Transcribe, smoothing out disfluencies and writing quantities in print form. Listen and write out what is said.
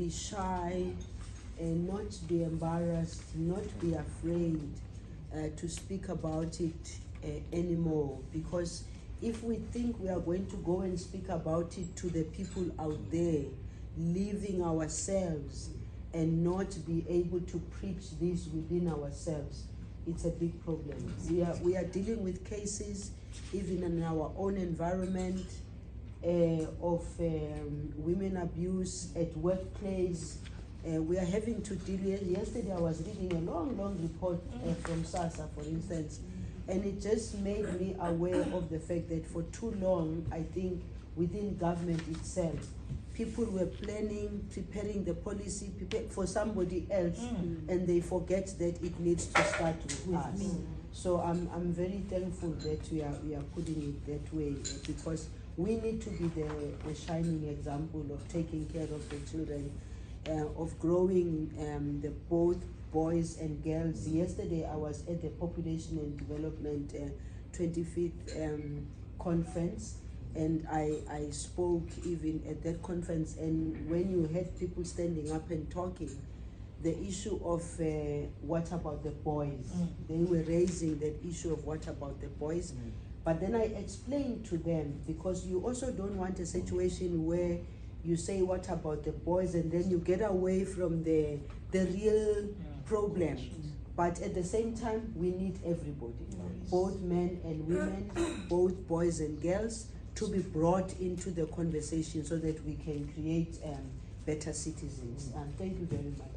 be shy and not be embarrassed, not be afraid to speak about it anymore. Because if we think we are going to go and speak about it to the people out there, leaving ourselves and not be able to preach this within ourselves, it's a big problem. We are dealing with cases even in our own environment of women abuse at workplace. We are having to deal with. Yesterday I was reading a long report from SASA, for instance, and it just made me aware of the fact that for too long, I think within government itself, people were planning, preparing the policy for somebody else, and they forget that it needs to start with us. So I'm very thankful that we are putting it that way, because we need to be the shining example of taking care of the children, of growing the both boys and girls. Yesterday I was at the Population and Development 25th conference, and I spoke even at that conference, and when you had people standing up and talking, the issue of what about the boys? They were raising that issue of what about the boys? But then I explained to them, because you also don't want a situation where you say what about the boys and then you get away from the real problem. But at the same time, we need everybody, both men and women, both boys and girls, to be brought into the conversation so that we can create better citizens. And thank you very much.